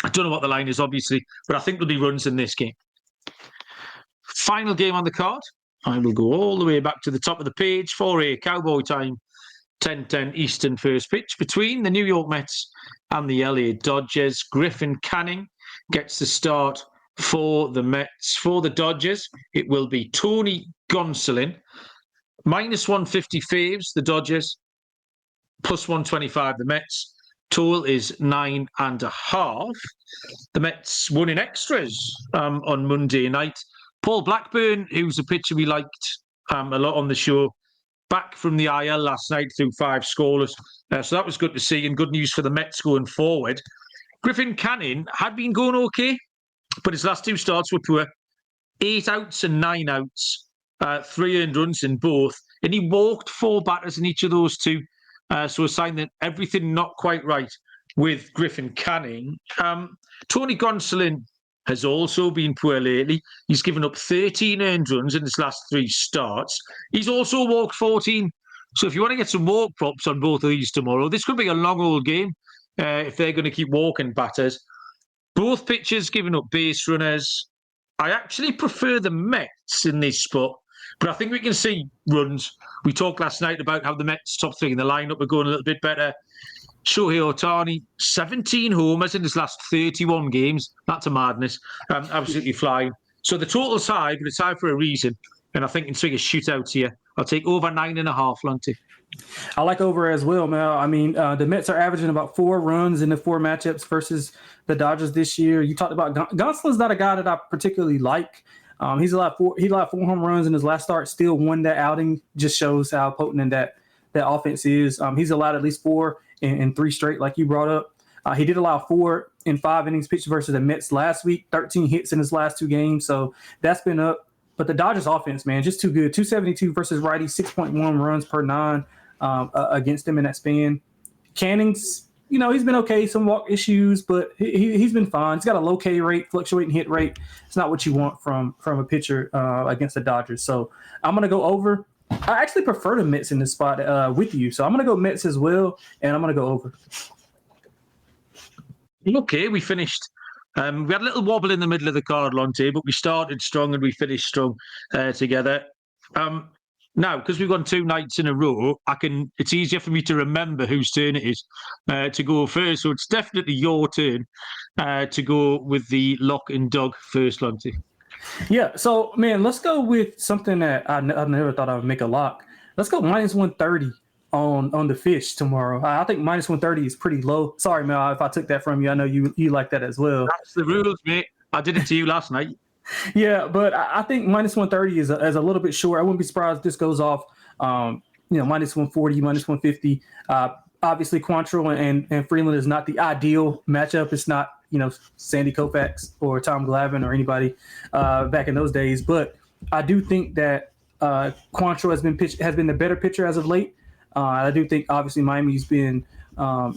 I don't know what the line is, obviously, but I think there'll be runs in this game. Final game on the card. I will go all the way back to the top of the page. 4A Cowboy time, 10:10 Eastern first pitch between the New York Mets and the LA Dodgers. Griffin Canning gets the start for the Mets. For the Dodgers, it will be Tony Gonsolin. -150 faves, the Dodgers. +125, the Mets. Total is 9.5. The Mets won in extras on Monday night. Paul Blackburn, who's a pitcher we liked a lot on the show, back from the IL last night through 5 scoreless. So that was good to see, and good news for the Mets going forward. Griffin Canning had been going okay, but his last 2 starts were poor. 8 outs and 9 outs, 3 earned runs in both, and he walked 4 batters in each of those 2. So a sign that everything not quite right with Griffin Canning. Tony Gonsolin has also been poor lately. He's given up 13 earned runs in his last 3 starts. He's also walked 14. So if you want to get some walk props on both of these tomorrow, this could be a long old game if they're going to keep walking batters. Both pitchers giving up base runners. I actually prefer the Mets in this spot, but I think we can see runs. We talked last night about how the Mets top 3 in the lineup are going a little bit better. Shohei Ohtani, 17 homers in his last 31 games. That's a madness. Absolutely flying. So the total's high, but it's high for a reason. And I think in swing a shootout here. I'll take over 9.5, Lonte. I like over as well, Mel. I mean, the Mets are averaging about 4 runs in the 4 matchups versus the Dodgers this year. You talked about Gonsolin's not a guy that I particularly like. He allowed 4 home runs in his last start, still won that outing. Just shows how potent that offense is. He's allowed at least 4 in 3 straight, like you brought up. He did allow 4 in 5 innings pitched versus the Mets last week, 13 hits in his last 2 games. So that's been up. But the Dodgers offense, man, just too good. 272 versus righty, 6.1 runs per 9 against him in that span. Canning's, he's been okay, some walk issues, but he's been fine. He's got a low K rate, fluctuating hit rate. It's not what you want from a pitcher against the Dodgers. So I'm going to go over. I actually prefer the Mets in this spot with you. So I'm going to go Mets as well, and I'm going to go over. Okay, we finished. We had a little wobble in the middle of the card, Lonte, but we started strong and we finished strong together. Now, because we've gone 2 nights in a row, it's easier for me to remember whose turn it is to go first. So it's definitely your turn to go with the lock and dog first, Lonte. Yeah, so, man, let's go with something that I never thought I would make a lock. Let's go -130 on the fish tomorrow. I think -130 is pretty low. Sorry, Mel, if I took that from you. I know you like that as well. That's the rules, mate. I did it to you last night. Yeah, but I think -130 is a little bit short. I wouldn't be surprised if this goes off, -140, -150. Obviously, Quantrill and Freeland is not the ideal matchup. It's not, Sandy Koufax or Tom Glavine or anybody back in those days. But I do think that Quantrill has been the better pitcher as of late. I do think, obviously, Miami's been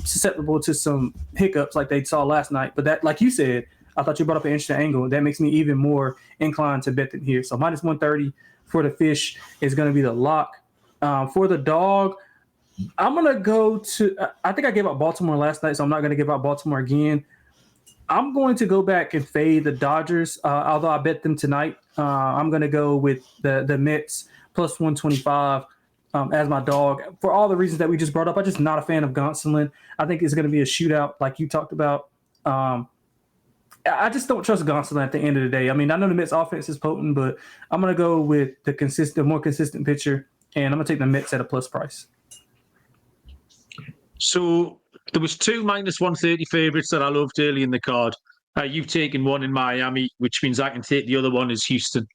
susceptible to some hiccups like they saw last night. But that, like you said, I thought you brought up an interesting angle. That makes me even more inclined to bet them here. So -130 for the fish is going to be the lock. For the dog, I'm going to go to – I think I gave out Baltimore last night, so I'm not going to give out Baltimore again. I'm going to go back and fade the Dodgers, although I bet them tonight. I'm going to go with the Mets plus 125 as my dog for all the reasons that we just brought up. I'm just not a fan of Gonsolin. I think it's going to be a shootout like you talked about. I just don't trust Gonsolin at the end of the day. I mean, I know the Mets offense is potent, but I'm going to go with the more consistent pitcher, and I'm going to take the Mets at a plus price. So there was two -130 favourites that I loved early in the card. You've taken one in Miami, which means I can take the other one as Houston.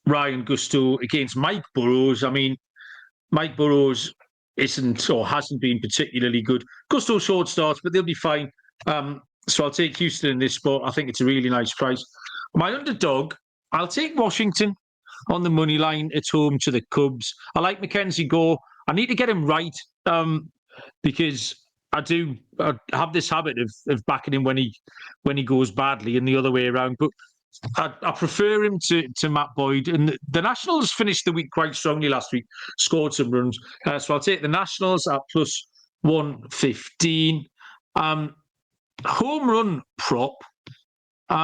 Ryan Gusto against Mike Burrows. I mean, Mike Burrows isn't or hasn't been particularly good. Gusto short starts, but they'll be fine. So I'll take Houston in this spot. I think it's a really nice price. My underdog, I'll take Washington on the money line at home to the Cubs. I like Mackenzie Gore. I need to get him right because I have this habit of backing him when he goes badly and the other way around. But I prefer him to Matt Boyd. And the Nationals finished the week quite strongly last week, scored some runs. So I'll take the Nationals at plus 115. Home run prop.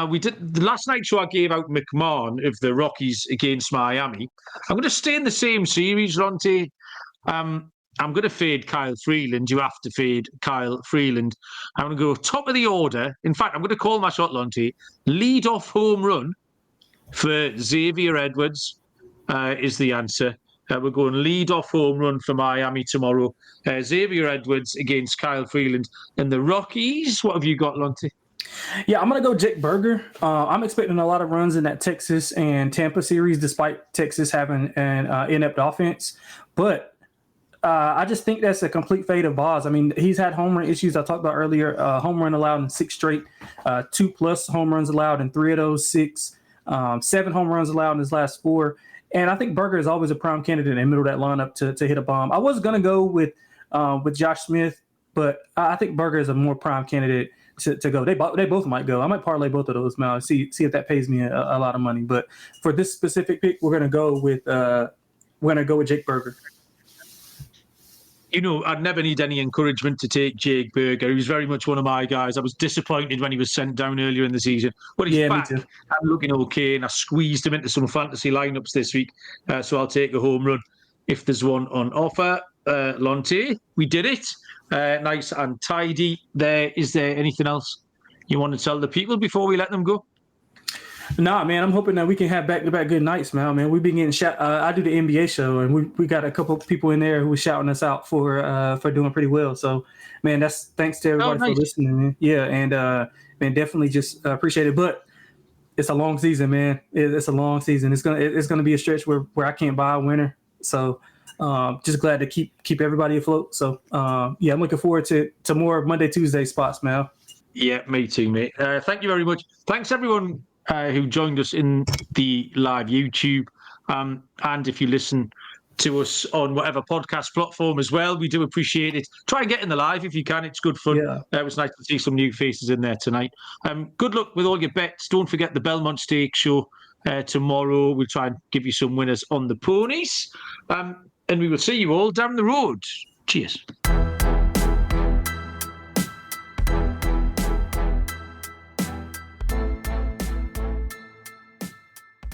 We did the last night show. I gave out McMahon of the Rockies against Miami. I'm going to stay in the same series, Lonte. I'm going to fade Kyle Freeland. You have to fade Kyle Freeland. I'm going to go top of the order. In fact, I'm going to call my shot, Lonte. Lead off home run for Xavier Edwards is the answer. We're going lead off home run for Miami tomorrow. Xavier Edwards against Kyle Freeland. And the Rockies, what have you got, Lonte? Yeah, I'm going to go Jake Berger. I'm expecting a lot of runs in that Texas and Tampa series, despite Texas having an inept offense. But I just think that's a complete fade of Boz. I mean, he's had home run issues I talked about earlier. Home run allowed in 6 straight, 2+ home runs allowed in 3 of those 6, 7 home runs allowed in his last 4. And I think Berger is always a prime candidate in the middle of that lineup to hit a bomb. I was going to go with Josh Smith, but I think Berger is a more prime candidate to go. They both might go. I might parlay both of those now. See if that pays me a lot of money. But for this specific pick, we're going to go with Jake Berger. You know, I'd never need any encouragement to take Jake Berger. He was very much one of my guys. I was disappointed when he was sent down earlier in the season. But he's back and looking okay, and I squeezed him into some fantasy lineups this week. So I'll take a home run if there's one on offer. Lonte, we did it. Nice and tidy there. Is there anything else you want to tell the people before we let them go? Nah, man, I'm hoping that we can have back-to-back good nights, man. We've been getting shout. I do the NBA show, and we got a couple people in there who were shouting us out for doing pretty well. So, man, that's thanks to everybody for listening. Man. Yeah, and man, definitely just appreciate it. But it's a long season, man. It's a long season. It's gonna be a stretch where I can't buy a winner. So, just glad to keep everybody afloat. So, yeah, I'm looking forward to more Monday, Tuesday spots, man. Yeah, me too, mate. Thank you very much. Thanks, everyone. Who joined us in the live YouTube. And if you listen to us on whatever podcast platform as well, we do appreciate it. Try and get in the live if you can. It's good fun. Yeah. It was nice to see some new faces in there tonight. Good luck with all your bets. Don't forget the Belmont Stakes show tomorrow. We'll try and give you some winners on the ponies. And we will see you all down the road. Cheers.